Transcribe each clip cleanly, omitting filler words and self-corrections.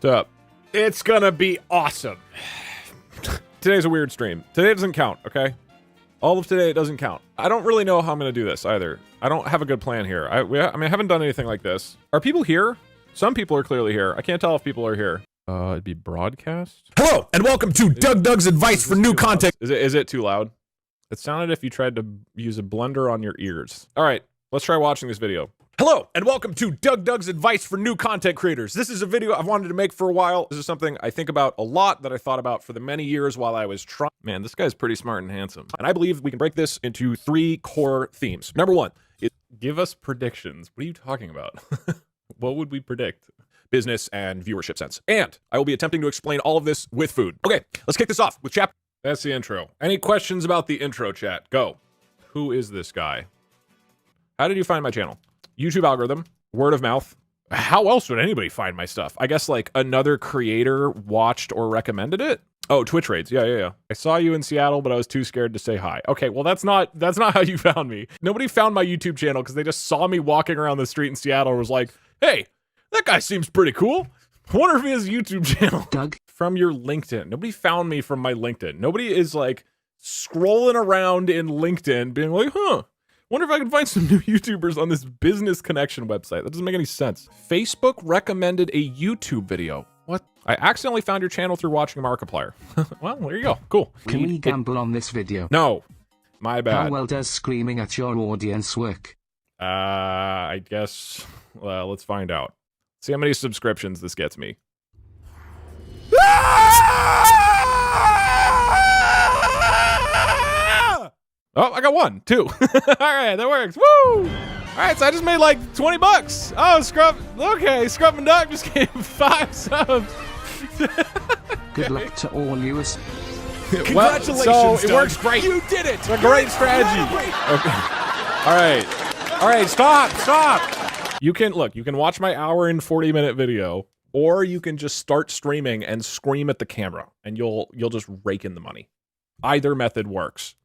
What's up? It's gonna be awesome. Today's a weird stream. Today doesn't count, okay? All of today, it doesn't count. I don't really know how I'm gonna do this either. I don't have a good plan here. I mean, I haven't done anything like this. Are people here? Some people are clearly here. I can't tell if people are here. It'd be broadcast? Hello, and welcome to DougDoug's advice for new content. Is it too loud? It sounded if you tried to use a blender on your ears. All right, let's try watching this video. Hello, and welcome to DougDoug's advice for new content creators. This is a video I've wanted to make for a while. This is something I think about a lot, that I thought about for the many years while I was trying. Man, this guy's pretty smart and handsome. And I believe we can break this into 3 core themes. Number 1 is give us predictions. What are you talking about? What would we predict? Business and viewership sense. And I will be attempting to explain all of this with food. Okay, let's kick this off with chapter. That's the intro. Any questions about the intro, chat? Go. Who is this guy? How did you find my channel? YouTube algorithm, word of mouth. How else would anybody find my stuff? I guess like another creator watched or recommended it. Oh, Twitch raids. Yeah. I saw you in Seattle, but I was too scared to say hi. Okay, well that's not how you found me. Nobody found my YouTube channel because they just saw me walking around the street in Seattle and was like, hey, that guy seems pretty cool. I wonder if he has a YouTube channel. Doug? From your LinkedIn. Nobody found me from my LinkedIn. Nobody is like scrolling around in LinkedIn being like, wonder if I can find some new YouTubers on this business connection website. That doesn't make any sense. Facebook recommended a YouTube video. What? I accidentally found your channel through watching Markiplier. Well, there you go. Cool. Can we gamble on this video? No. My bad. How well does screaming at your audience work? I guess, let's find out. See how many subscriptions this gets me. Oh, I got 1, 2. All right, that works. Woo! All right, so I just made like 20 bucks. Oh, Scrub and Duck just gave 5 subs. Good luck to all you. Congratulations, well, so it Doug. works great. You did it. It's a great strategy. Okay. All right, stop. You can watch my hour and 40-minute video, or you can just start streaming and scream at the camera, and you'll just rake in the money. Either method works.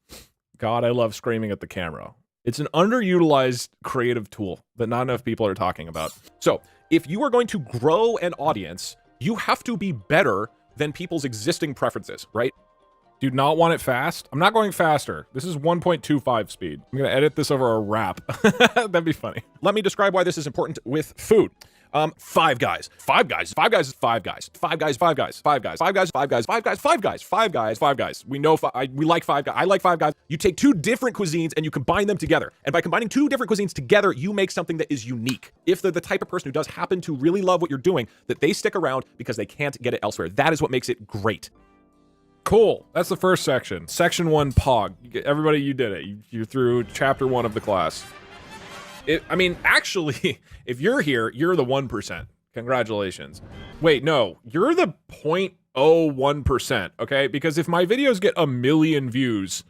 God, I love screaming at the camera. It's an underutilized creative tool that not enough people are talking about. So, if you are going to grow an audience, you have to be better than people's existing preferences, right? Do not want it fast? I'm not going faster. This is 1.25 speed. I'm gonna edit this over a rap. That'd be funny. Let me describe why this is important with food. 5 guys. 5 guys. 5 guys is 5 guys. 5 guys. 5 guys. 5 guys. 5 guys. 5 guys. 5 guys. 5 guys. 5 guys. 5 guys. We know we like 5 guys. I like 5 guys. You take 2 different cuisines and you combine them together. And by combining 2 different cuisines together, you make something that is unique. If they're the type of person who does happen to really love what you're doing, that they stick around because they can't get it elsewhere. That is what makes it great. Cool. That's the first section. Section 1, Pog. Everybody, you did it. You're through chapter 1 of the class. I mean, actually, if you're here, you're the 1%. Congratulations. Wait, no, you're the 0.01%, okay? Because if my videos get 1 million views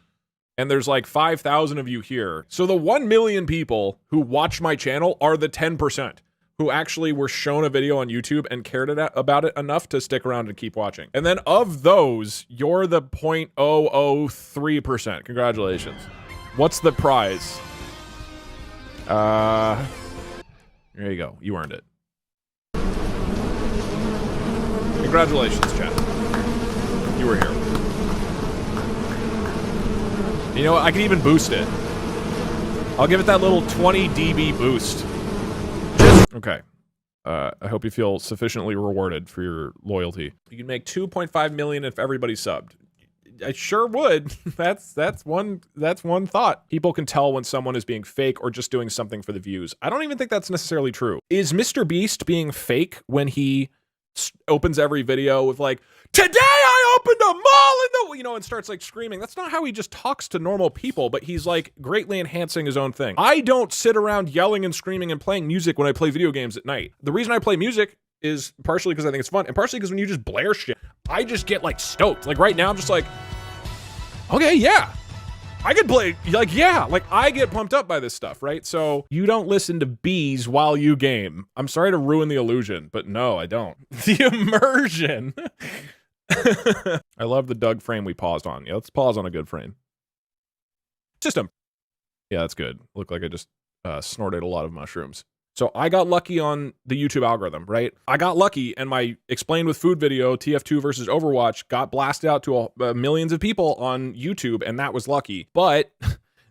and there's like 5,000 of you here, so the 1 million people who watch my channel are the 10% who actually were shown a video on YouTube and cared about it enough to stick around and keep watching. And then of those, you're the 0.003%. Congratulations. What's the prize? There you go. You earned it. Congratulations, chat. You were here. You know what? I can even boost it. I'll give it that little 20 dB boost. Okay. I hope you feel sufficiently rewarded for your loyalty. You can make 2.5 million if everybody subbed. I sure would. That's one thought. People can tell when someone is being fake or just doing something for the views. I don't even think that's necessarily true. Is Mr. Beast being fake when he opens every video with like, today I opened a mall in the, and starts like screaming? That's not how he just talks to normal people, but he's like greatly enhancing his own thing. I don't sit around yelling and screaming and playing music when I play video games at night. The reason I play music is partially because I think it's fun, and partially because when you just blare shit, I just get like stoked. Like right now, I'm just like, okay, yeah, I could play, like, yeah, like I get pumped up by this stuff, right? So you don't listen to bees while you game. I'm sorry to ruin the illusion, but no, I don't. The immersion. I love the Doug frame we paused on. Yeah, let's pause on a good frame. System. Yeah, that's good. Looked like I just snorted a lot of mushrooms. So I got lucky on the YouTube algorithm, right? I got lucky and my Explained with Food video, TF2 versus Overwatch, got blasted out to millions of people on YouTube, and that was lucky. But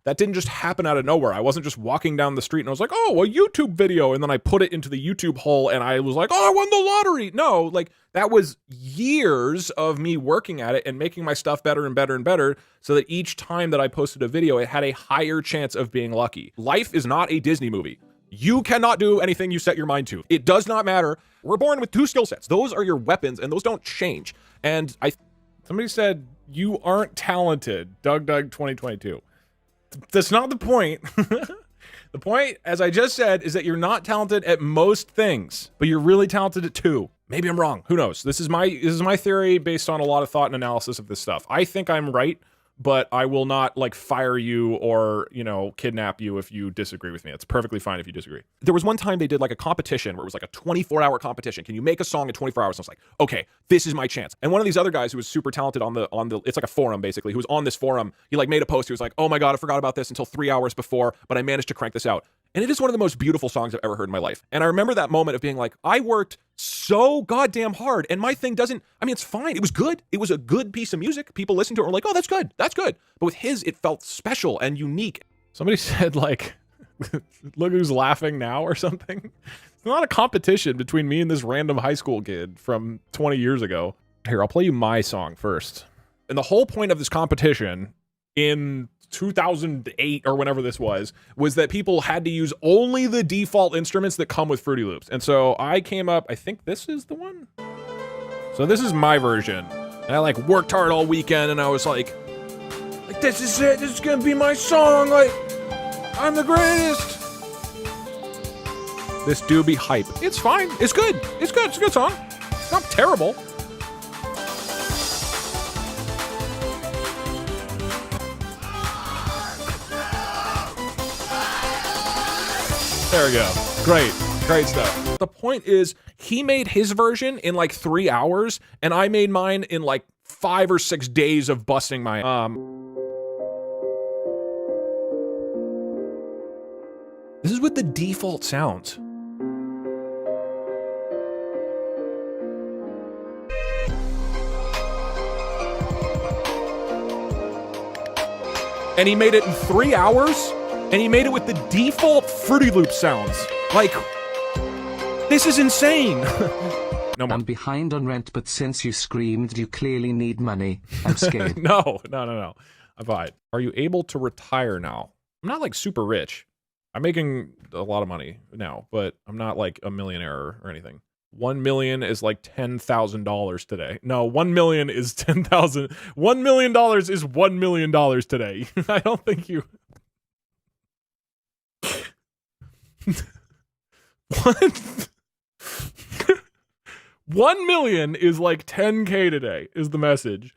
that didn't just happen out of nowhere. I wasn't just walking down the street and I was like, oh, a YouTube video. And then I put it into the YouTube hole and I was like, oh, I won the lottery. No, like that was years of me working at it and making my stuff better and better and better so that each time that I posted a video, it had a higher chance of being lucky. Life is not a Disney movie. You cannot do anything you set your mind to. It does not matter. We're born with 2 skill sets. Those are your weapons and those don't change. And somebody said, you aren't talented, DougDoug 2022. That's not the point. The point, as I just said, is that you're not talented at most things, but you're really talented at 2. Maybe I'm wrong. Who knows? This is my theory based on a lot of thought and analysis of this stuff. I think I'm right, but I will not like fire you or, you know, kidnap you if you disagree with me. It's perfectly fine if you disagree. There was one time they did like a competition where it was like a 24-hour competition. Can you make a song in 24 hours? And I was like, okay, this is my chance. And one of these other guys who was super talented on the, it's like a forum basically, who was on this forum, he like made a post. He was like, oh my God, I forgot about this until 3 hours before, but I managed to crank this out. And it is one of the most beautiful songs I've ever heard in my life. And I remember that moment of being like, I worked so goddamn hard and my thing doesn't, I mean, it's fine. It was good. It was a good piece of music. People listened to it and were like, oh, that's good. That's good. But with his, it felt special and unique. Somebody said like, look who's laughing now or something. It's not a competition between me and this random high school kid from 20 years ago. Here, I'll play you my song first. And the whole point of this competition in 2008 or whenever this was that people had to use only the default instruments that come with Fruity Loops. And so I came up, I think this is the one. So this is my version. And I like worked hard all weekend and I was like this is it, this is gonna be my song, like I'm the greatest. This doobie hype. It's fine, it's good, it's good, it's a good song. It's not terrible. There we go. Great. Great stuff. The point is, he made his version in like 3 hours, and I made mine in like 5 or 6 days of busting my This is with the default sounds. And he made it in 3 hours? And he made it with the default Fruity Loop sounds. Like, this is insane. No more. I'm behind on rent, but since you screamed you clearly need money, I'm scared. No. I'm fine. Are you able to retire now? I'm not like super rich. I'm making a lot of money now, but I'm not like a millionaire or anything. 1 million is like $10,000 today. No, 1 million is 10,000. $1 million is $1 million today. I don't think you... What? 1 million is like 10K today is the message.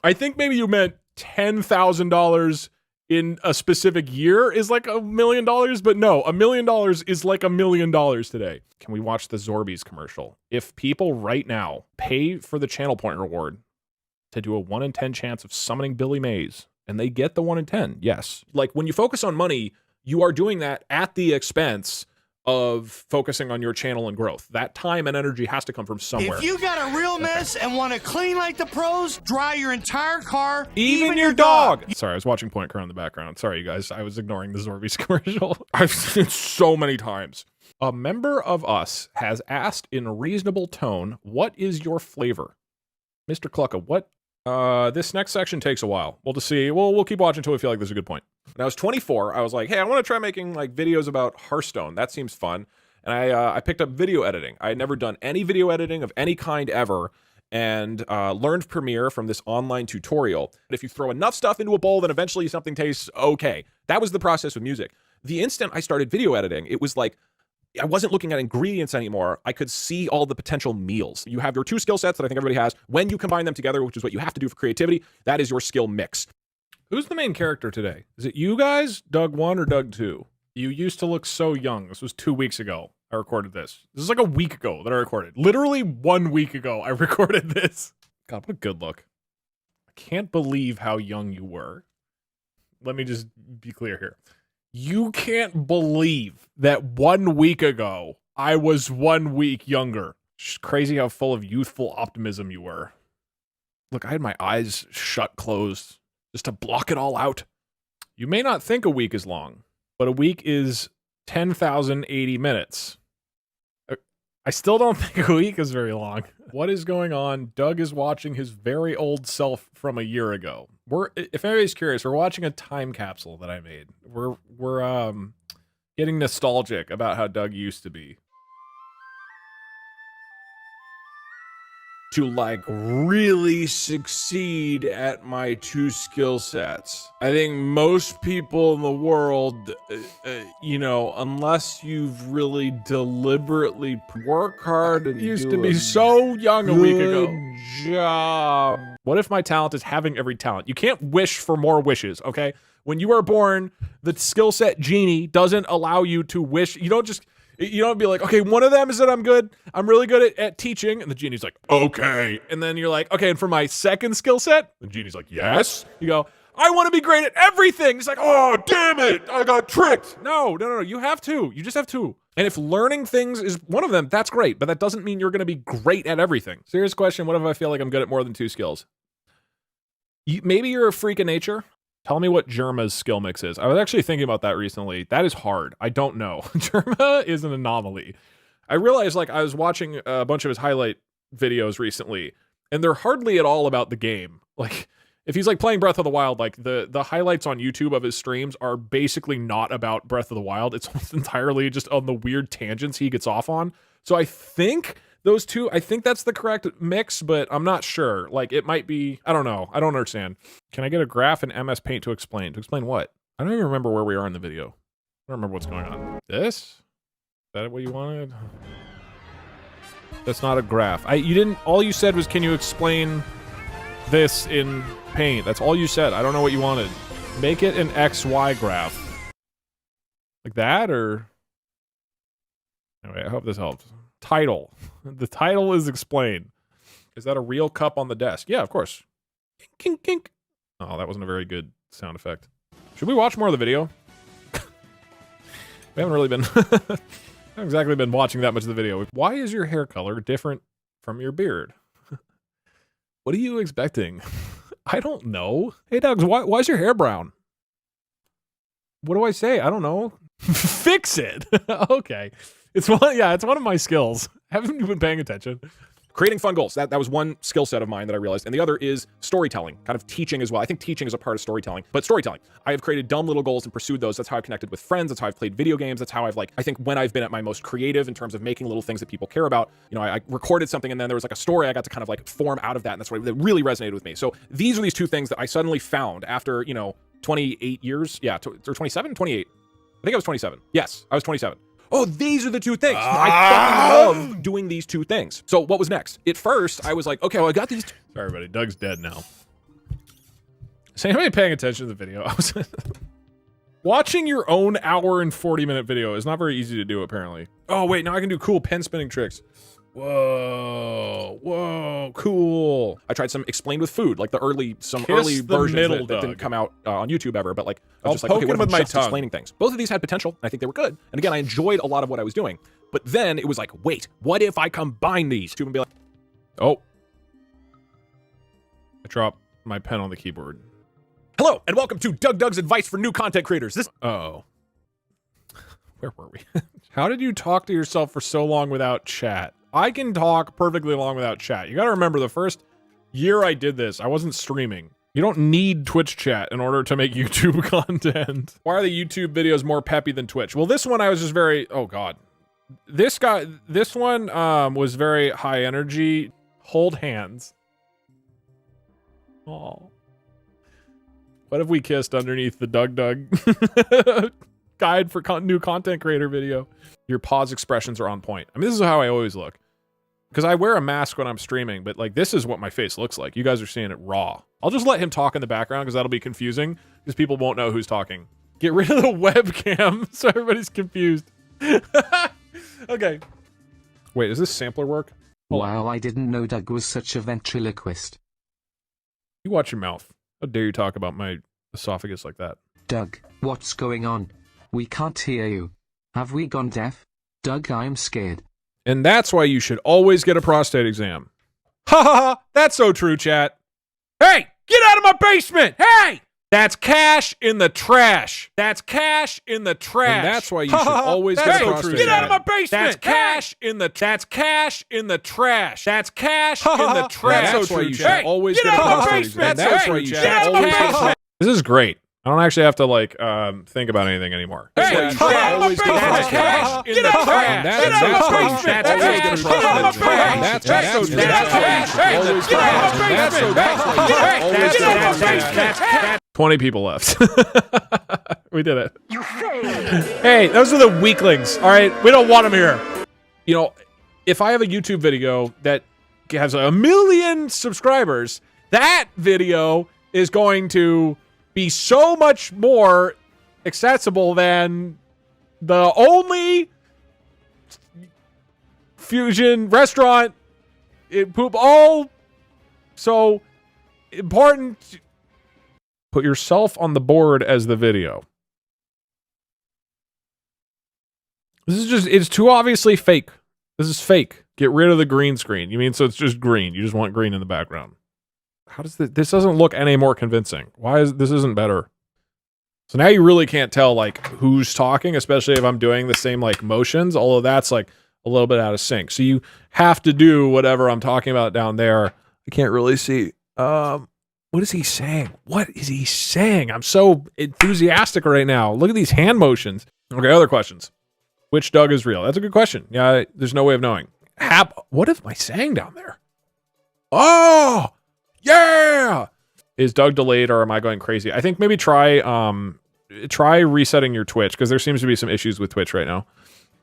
I think maybe you meant $10,000 in a specific year is like $1 million, but no, $1 million is like $1 million today. Can we watch the Zorbies commercial? If people right now pay for the channel point reward to do a 1 in 10 chance of summoning Billy Mays, and they get the 1 in 10, yes. Like when you focus on money, you are doing that at the expense of focusing on your channel and growth. That time and energy has to come from somewhere. If you got a real mess and want to clean like the pros, dry your entire car, even your dog. Sorry, I was watching Point Crown in the background. Sorry, you guys. I was ignoring the Zorbies commercial. I've seen it so many times. A member of us has asked in a reasonable tone, what is your flavor? Mr. Clucka, what? This next section takes a while. We'll just see. We'll keep watching until we feel like this is a good point. When I was 24, I was like, hey, I want to try making like videos about Hearthstone. That seems fun. And I picked up video editing. I had never done any video editing of any kind ever, and learned Premiere from this online tutorial. If you throw enough stuff into a bowl, then eventually something tastes okay. That was the process with music. The instant I started video editing, it was like, I wasn't looking at ingredients anymore. I could see all the potential meals. You have your 2 skill sets that I think everybody has. When you combine them together, which is what you have to do for creativity, that is your skill mix. Who's the main character today? Is it you guys, Doug 1 or Doug 2? You used to look so young. This was 2 weeks ago. I recorded this. This is like a week ago that I recorded. Literally 1 week ago, I recorded this. God, what a good look. I can't believe how young you were. Let me just be clear here. You can't believe that 1 week ago, I was 1 week younger. It's crazy how full of youthful optimism you were. Look, I had my eyes shut closed just to block it all out. You may not think a week is long, but a week is 10,080 minutes. I still don't think a week is very long. What is going on? Doug is watching his very old self from a year ago. If anybody's curious, we're watching a time capsule that I made. We're getting nostalgic about how Doug used to be. To like really succeed at my two skill sets. I think most people in the world, you know, unless you've really deliberately work hard and Used to be so young a week ago. Job. What if my talent is having every talent? You can't wish for more wishes, okay? When you are born, the skill set genie doesn't allow you to wish. You don't be like, okay, one of them is that I'm really good at teaching. And the genie's like, okay. And then you're like, okay, and for my second skill set, the genie's like, yes. You go, I want to be great at everything. It's like, oh, damn it, I got tricked. No, you have to. You just have to. And if learning things is one of them, that's great. But that doesn't mean you're going to be great at everything. Serious question, what if I feel like I'm good at more than 2 skills? Maybe you're a freak of nature. Tell me what Jerma's skill mix is. I was actually thinking about that recently. That is hard. I don't know. Jerma is an anomaly. I realized, like, I was watching a bunch of his highlight videos recently, and they're hardly at all about the game. Like, if he's, like, playing Breath of the Wild, like, the highlights on YouTube of his streams are basically not about Breath of the Wild. It's almost entirely just on the weird tangents he gets off on. So I think those two, I think that's the correct mix, but I'm not sure. Like, it might be, I don't know. I don't understand. Can I get a graph in MS Paint to explain? To explain what? I don't even remember where we are in the video. I don't remember what's going on. This? Is that what you wanted? That's not a graph. All you said was, can you explain this in Paint? That's all you said. I don't know what you wanted. Make it an XY graph. Like that, or? Anyway, I hope this helps. Title. The title is explained. Is that a real cup on the desk? Yeah, of course. Kink, kink, kink. Oh, that wasn't a very good sound effect. Should we watch more of the video? We haven't really been... haven't exactly been watching that much of the video. Why is your hair color different from your beard? What are you expecting? I don't know. Hey, Doug, why is your hair brown? What do I say? I don't know. Fix it. Okay. It's one of my skills. Haven't you been paying attention? Creating fun goals. That was one skill set of mine that I realized. And the other is storytelling, kind of teaching as well. I think teaching is a part of storytelling, but storytelling. I have created dumb little goals and pursued those. That's how I've connected with friends. That's how I've played video games. That's how I've I think when I've been at my most creative in terms of making little things that people care about, you know, I recorded something and then there was like a story I got to kind of like form out of that. And that's what that really resonated with me. So these are these two things that I suddenly found after, you know, 28 years. Yeah, or 27, 28. I think I was 27. Yes, I was 27. Oh, these are the two things. I fucking love doing these two things. So what was next? At first, I was like, okay, well, I got these. Sorry, everybody. Doug's dead now. Is anybody paying attention to the video? I was watching your own hour and 40-minute video is not very easy to do, apparently. Oh, wait, now I can do cool pen spinning tricks. Whoa, cool. I tried some explained with food, like early versions that didn't come out on YouTube ever, but like, I was just like, okay, what if I'm just explaining things? Both of these had potential, and I think they were good. And again, I enjoyed a lot of what I was doing. But then it was like, wait, what if I combine these two and be like, oh. I dropped my pen on the keyboard. Hello, and welcome to DougDoug's advice for new content creators. Uh-oh. Where were we? How did you talk to yourself for so long without chat? I can talk perfectly long without chat. You gotta remember, the first year I did this, I wasn't streaming. You don't need Twitch chat in order to make YouTube content. Why are the YouTube videos more peppy than Twitch? Well, this one I was just very, oh God. This one was very high energy. Hold hands. Oh. What if we kissed underneath the DougDoug guide for new content creator video? Your pause expressions are on point. I mean, this is how I always look. Because I wear a mask when I'm streaming, but like this is what my face looks like. You guys are seeing it raw. I'll just let him talk in the background because that'll be confusing because people won't know who's talking. Get rid of the webcam so everybody's confused. Okay. Wait, does this sampler work? Wow, I didn't know Doug was such a ventriloquist. You watch your mouth. How dare you talk about my esophagus like that? Doug, what's going on? We can't hear you. Have we gone deaf? Doug, I'm scared. And that's why you should always get a prostate exam. Ha ha ha! That's so true, chat. Hey, get out of my basement! Hey! That's cash in the trash. That's cash in the trash. And that's why you should always get a prostate exam. Get out of my basement! That's cash in the trash. That's cash in the trash. That's cash in the trash. That's why you should always get a prostate exam. That's why you should always get a prostate. This is great. I don't actually have to like think about anything anymore. Hey, that's always get cash in the trash. That's 20 people left. We did it. You failed. Hey, those are the weaklings. All right, we don't want them here. You know, if I have a YouTube video that has 1 million subscribers, that video is going to be so much more accessible than the only fusion restaurant in poop all so important. Put yourself on the board as the video. This is just, it's too obviously fake. This is fake. Get rid of the green screen. You mean so it's just green. You just want green in the background. How does this doesn't look any more convincing. Why is this isn't better? So now you really can't tell like who's talking, especially if I'm doing the same like motions, although that's like a little bit out of sync. So you have to do whatever I'm talking about down there. I can't really see. What is he saying? What is he saying? I'm so enthusiastic right now. Look at these hand motions. Okay, other questions. Which Doug is real? That's a good question. Yeah, there's no way of knowing. What am I saying down there? Oh, yeah. Is Doug delayed or am I going crazy? I think maybe try resetting your Twitch because there seems to be some issues with Twitch right now.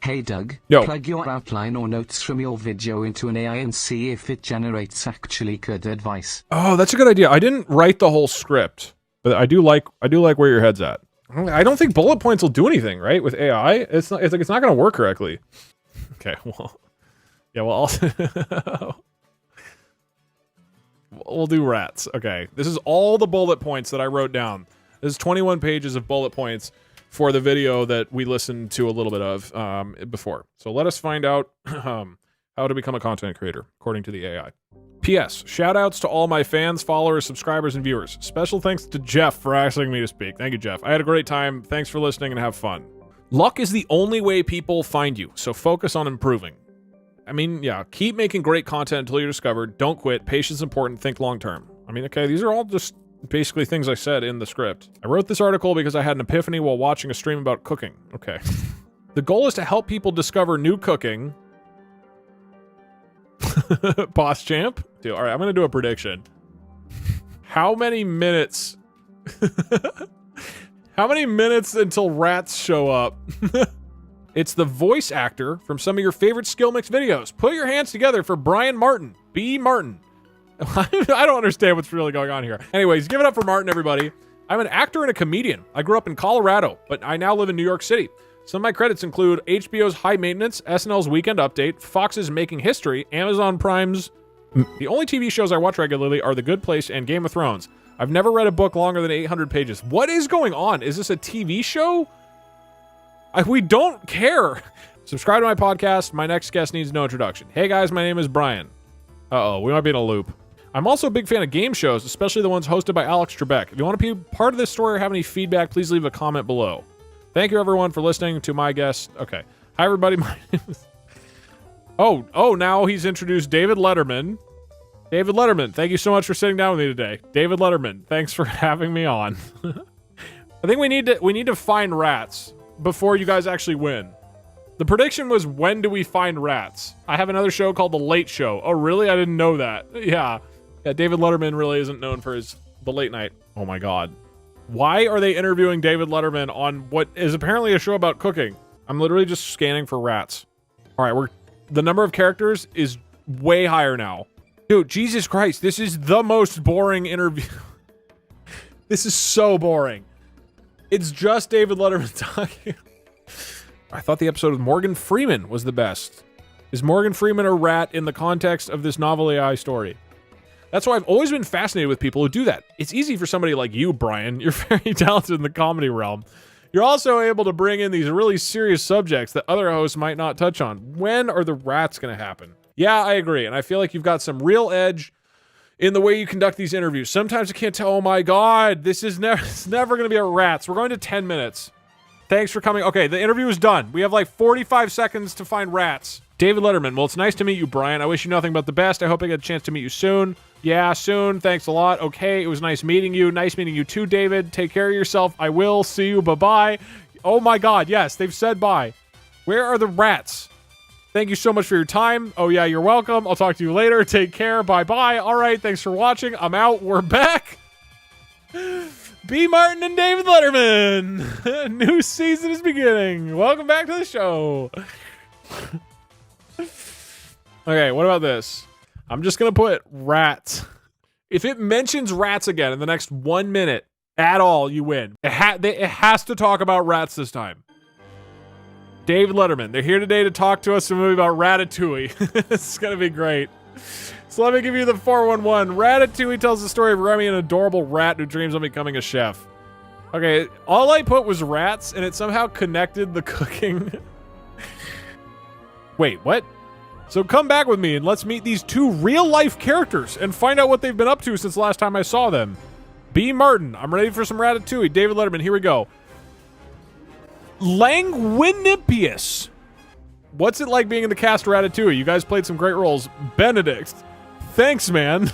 Hey Doug, Yo. Plug your outline or notes from your video into an AI and see if it generates actually good advice. Oh, that's a good idea. I didn't write the whole script, but I do like where your head's at. I don't think bullet points will do anything, right? With AI, it's like it's not going to work correctly. Okay, well, yeah, well, we'll do rats. Okay, this is all the bullet points that I wrote down. This is 21 pages of bullet points for the video that we listened to a little bit of before. So let us find out how to become a content creator, according to the AI. P.S. Shoutouts to all my fans, followers, subscribers, and viewers. Special thanks to Jeff for asking me to speak. Thank you, Jeff. I had a great time. Thanks for listening and have fun. Luck is the only way people find you, so focus on improving. I mean, yeah, keep making great content until you're discovered. Don't quit. Patience is important. Think long term. I mean, okay, these are all just basically things I said in the script. I wrote this article because I had an epiphany while watching a stream about cooking. Okay. The goal is to help people discover new cooking. Boss champ. Dude, all right, I'm going to do a prediction. How many minutes? How many minutes until rats show up? It's the voice actor from some of your favorite skill mix videos. Put your hands together for Brian Martin. B. Martin. I don't understand what's really going on here. Anyways, give it up for Martin, everybody. I'm an actor and a comedian. I grew up in Colorado, but I now live in New York City. Some of my credits include HBO's High Maintenance, SNL's Weekend Update, Fox's Making History, Amazon Prime's... The only TV shows I watch regularly are The Good Place and Game of Thrones. I've never read a book longer than 800 pages. What is going on? Is this a TV show? We don't care. Subscribe to my podcast. My next guest needs no introduction. Hey guys, my name is Brian. Uh-oh, we might be in a loop. I'm also a big fan of game shows, especially the ones hosted by Alex Trebek. If you want to be part of this story or have any feedback, please leave a comment below. Thank you everyone for listening to my guest. Okay. Hi everybody, my name is... Oh, now he's introduced David Letterman. David Letterman, thank you so much for sitting down with me today. David Letterman, thanks for having me on. I think we need to find rats before you guys actually win. The prediction was, when do we find rats? I have another show called The Late Show. Oh, really? I didn't know that. Yeah, David Letterman really isn't known for the late night. Oh my God. Why are they interviewing David Letterman on what is apparently a show about cooking? I'm literally just scanning for rats. All right, the number of characters is way higher now. Dude, Jesus Christ, this is the most boring interview. This is so boring. It's just David Letterman talking. I thought the episode with Morgan Freeman was the best. Is Morgan Freeman a rat in the context of this novel AI story? That's why I've always been fascinated with people who do that. It's easy for somebody like you, Brian. You're very talented in the comedy realm. You're also able to bring in these really serious subjects that other hosts might not touch on. When are the rats going to happen? Yeah, I agree. And I feel like you've got some real edge in the way you conduct these interviews. Sometimes I can't tell, oh my God, this is it's never going to be about rats. We're going to 10 minutes. Thanks for coming. Okay, the interview is done. We have like 45 seconds to find rats. David Letterman, well, it's nice to meet you, Brian. I wish you nothing but the best. I hope I get a chance to meet you soon. Yeah, soon. Thanks a lot. Okay, it was nice meeting you. Nice meeting you too, David. Take care of yourself. I will. See you. Bye-bye. Oh my God, yes, they've said bye. Where are the rats? Thank you so much for your time. Oh yeah, you're welcome. I'll talk to you later. Take care. Bye-bye. All right, thanks for watching. I'm out. We're back. B. Martin and David Letterman. A new season is beginning. Welcome back to the show. Okay, what about this? I'm just going to put rats. If it mentions rats again in the next 1 minute at all, you win. It has to talk about rats this time. David Letterman, they're here today to talk to us a movie about Ratatouille. It's going to be great. So let me give you the 411. Ratatouille tells the story of Remy, an adorable rat who dreams of becoming a chef. Okay, all I put was rats, and it somehow connected the cooking. Wait, what? So come back with me and let's meet these two real-life characters and find out what they've been up to since the last time I saw them. B. Martin, I'm ready for some Ratatouille. David Letterman, here we go. Languinipius. What's it like being in the cast of Ratatouille? You guys played some great roles. Benedict. Thanks, man.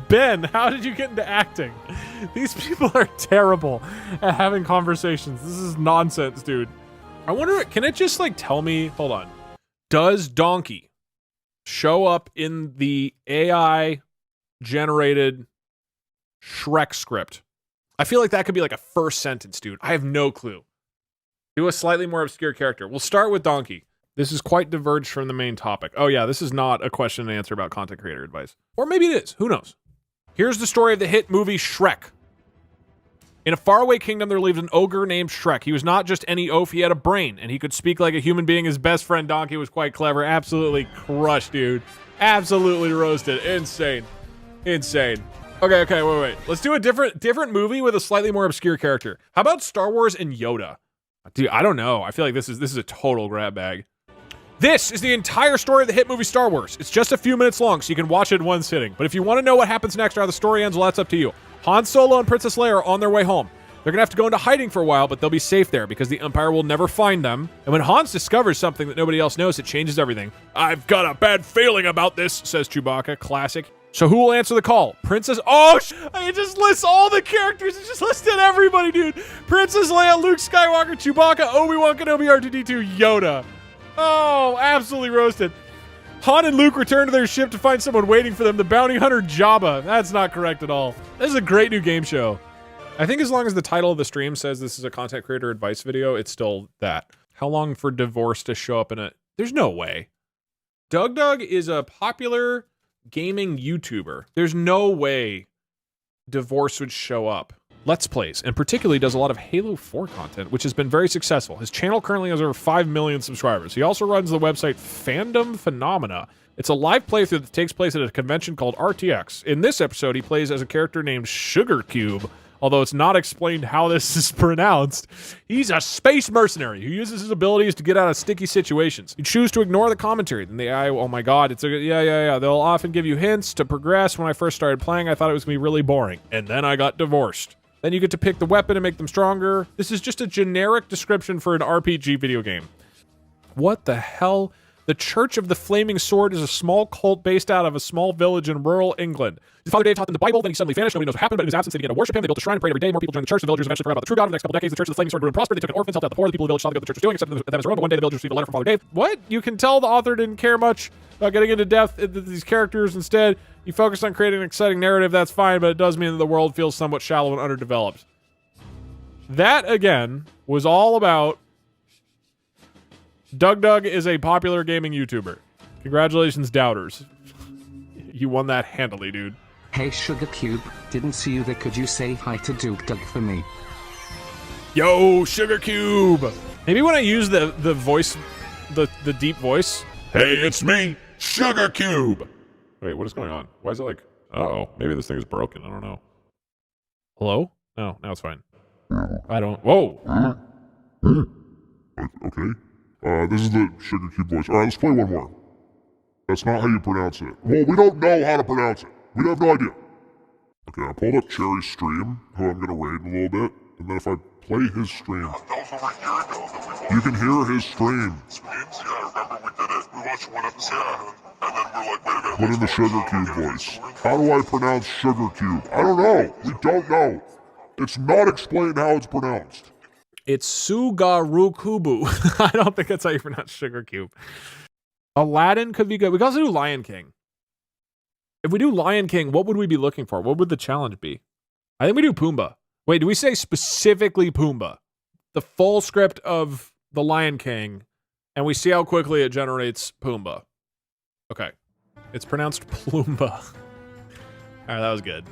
Ben, how did you get into acting? These people are terrible at having conversations. This is nonsense, dude. I wonder, can it just like tell me, hold on. Does donkey show up in the AI generated Shrek script? I feel like that could be like a first sentence, dude. I have no clue. Do a slightly more obscure character. We'll start with donkey. This is quite diverged from the main topic. Oh yeah, this is not a question and answer about content creator advice. Or maybe it is, who knows? Here's the story of the hit movie Shrek. In a faraway kingdom, there lived an ogre named Shrek. He was not just any oaf, he had a brain, and he could speak like a human being. His best friend Donkey was quite clever. Absolutely crushed, dude. Absolutely roasted. Insane. Insane. Okay, wait. Let's do a different movie with a slightly more obscure character. How about Star Wars and Yoda? Dude, I don't know. I feel like this is a total grab bag. This is the entire story of the hit movie Star Wars. It's just a few minutes long, so you can watch it in one sitting. But if you want to know what happens next or how the story ends, well, that's up to you. Han Solo and Princess Leia are on their way home. They're going to have to go into hiding for a while, but they'll be safe there because the Empire will never find them. And when Hans discovers something that nobody else knows, it changes everything. I've got a bad feeling about this, says Chewbacca. Classic. So who will answer the call? Princess... Oh, it just lists all the characters. It just listed everybody, dude. Princess Leia, Luke Skywalker, Chewbacca, Obi-Wan Kenobi, R2-D2, Yoda. Oh, absolutely roasted. Han and Luke return to their ship to find someone waiting for them, the bounty hunter Jabba. That's not correct at all. This is a great new game show. I think as long as the title of the stream says this is a content creator advice video, it's still that. How long for divorce to show up in it? There's no way. DougDoug is a popular gaming YouTuber. There's no way divorce would show up. Let's Plays, and particularly does a lot of Halo 4 content, which has been very successful. His channel currently has over 5 million subscribers. He also runs the website Fandom Phenomena. It's a live playthrough that takes place at a convention called RTX. In this episode, he plays as a character named Sugar Cube, although it's not explained how this is pronounced. He's a space mercenary who uses his abilities to get out of sticky situations. You choose to ignore the commentary. Then the AI, oh my God, it's a, yeah. They'll often give you hints to progress. When I first started playing, I thought it was gonna be really boring. And then I got divorced. Then you get to pick the weapon and make them stronger. This is just a generic description for an RPG video game. What the hell? The Church of the Flaming Sword is a small cult based out of a small village in rural England. His father Dave taught them the Bible, then he suddenly vanished. Nobody knows what happened, but in his absence, they began to worship him. They built a shrine and prayed every day. More people joined the church. The villagers eventually forgot about the true God. In the next couple decades, the Church of the Flaming Sword grew and prospered. They took in orphans, helped out the poor. The people of the village saw the good the church was doing, accepted them as their own. But one day, the villagers received a letter from Father Dave. What? You can tell the author didn't care much about getting into depth into these characters. Instead, he focused on creating an exciting narrative. That's fine, but it does mean that the world feels somewhat shallow and underdeveloped. That, again, was all about DougDoug is a popular gaming YouTuber. Congratulations, doubters. You won that handily, dude. Hey Sugar Cube, didn't see you there. Could you say hi to DougDoug for me? Yo, Sugar Cube! Maybe when I use the voice, the deep voice. Hey, it's me, Sugar Cube. Wait, what is going on? Why is it like, uh-oh, maybe this thing is broken. I don't know. Hello? No, now it's fine. I don't, whoa! Okay. This is the Sugar Cube voice. Alright, let's play one more. That's not how you pronounce it. Well, we don't know how to pronounce it. We have no idea. Okay, I pulled up Cherry's stream, who I'm gonna raid in a little bit, and then if I play his stream, you can hear his stream. Streams? Yeah, I remember we did it. We watched one episode, and then we're like, wait a minute. Put in the Sugar Cube voice. How do I pronounce Sugar Cube? I don't know. We don't know. It's not explained how it's pronounced. It's Sugarukubu. I don't think that's how you pronounce Sugar Cube. Aladdin could be good. We could also do Lion King. If we do Lion King, what would we be looking for? What would the challenge be? I think we do Pumbaa. Wait, do we say specifically Pumbaa? The full script of The Lion King, and we see how quickly it generates Pumbaa. Okay. It's pronounced Plumba. All right, that was good.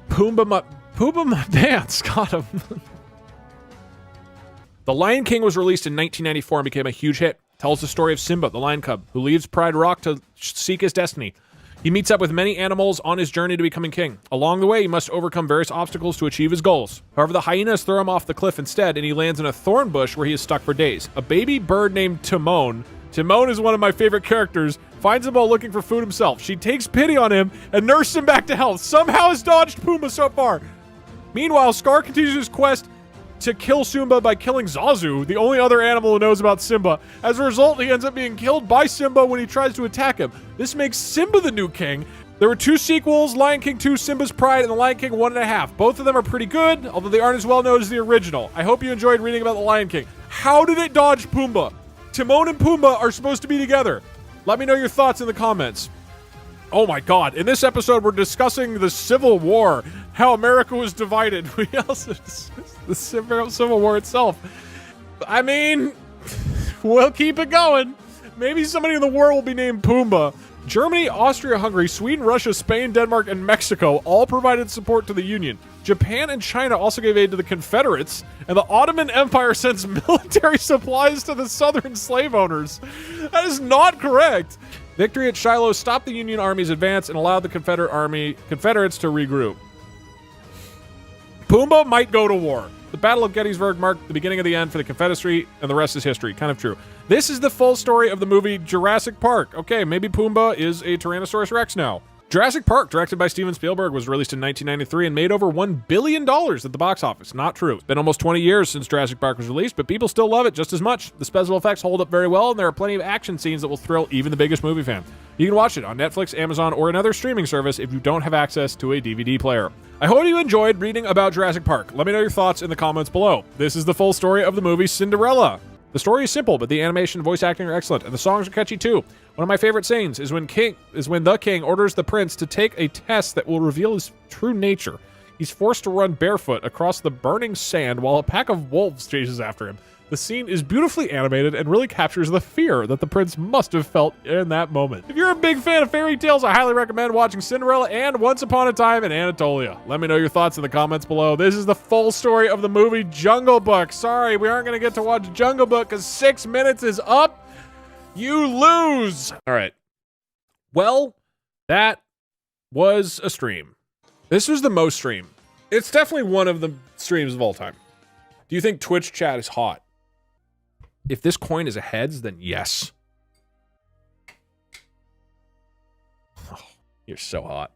Pumbaa my dance. Got him. The Lion King was released in 1994 and became a huge hit. Tells the story of Simba, the lion cub, who leaves Pride Rock to seek his destiny. He meets up with many animals on his journey to becoming king. Along the way, he must overcome various obstacles to achieve his goals. However, the hyenas throw him off the cliff instead, and he lands in a thorn bush where he is stuck for days. A baby bird named Timon. Timon is one of my favorite characters. Finds him while looking for food himself. She takes pity on him and nurses him back to health. Somehow has dodged Pumbaa so far. Meanwhile, Scar continues his quest to kill Simba by killing Zazu, the only other animal who knows about Simba. As a result, he ends up being killed by Simba when he tries to attack him. This makes Simba the new king. There were 2 sequels, Lion King 2, Simba's Pride, and The Lion King 1.5. Both of them are pretty good, although they aren't as well known as the original. I hope you enjoyed reading about The Lion King. How did it dodge Pumbaa? Timon and Pumbaa are supposed to be together. Let me know your thoughts in the comments. Oh my god, in this episode we're discussing the Civil War, how America was divided. We also discussed the Civil War itself. I mean, we'll keep it going. Maybe somebody in the war will be named Pumbaa. Germany, Austria, Hungary, Sweden, Russia, Spain, Denmark, and Mexico all provided support to the Union. Japan and China also gave aid to the Confederates, and the Ottoman Empire sends military supplies to the southern slave owners. That is not correct. Victory at Shiloh stopped the Union Army's advance and allowed the Confederates to regroup. Pumbaa might go to war. The Battle of Gettysburg marked the beginning of the end for the Confederacy, and the rest is history. Kind of true. This is the full story of the movie Jurassic Park. Okay, maybe Pumbaa is a Tyrannosaurus Rex now. Jurassic Park, directed by Steven Spielberg, was released in 1993 and made over $1 billion at the box office. Not true. It's been almost 20 years since Jurassic Park was released, but people still love it just as much. The special effects hold up very well, and there are plenty of action scenes that will thrill even the biggest movie fan. You can watch it on Netflix, Amazon, or another streaming service if you don't have access to a DVD player. I hope you enjoyed reading about Jurassic Park. Let me know your thoughts in the comments below. This is the full story of the movie Cinderella. The story is simple, but the animation and voice acting are excellent, and the songs are catchy too. One of my favorite scenes is when the king orders the prince to take a test that will reveal his true nature. He's forced to run barefoot across the burning sand while a pack of wolves chases after him. The scene is beautifully animated and really captures the fear that the prince must have felt in that moment. If you're a big fan of fairy tales, I highly recommend watching Cinderella and Once Upon a Time in Anatolia. Let me know your thoughts in the comments below. This is the full story of the movie Jungle Book. Sorry, we aren't going to get to watch Jungle Book because 6 minutes is up. You lose. All right. Well, that was a stream. This was the most stream. It's definitely one of the streams of all time. Do you think Twitch chat is hot? If this coin is a heads, then yes. Oh, you're so hot.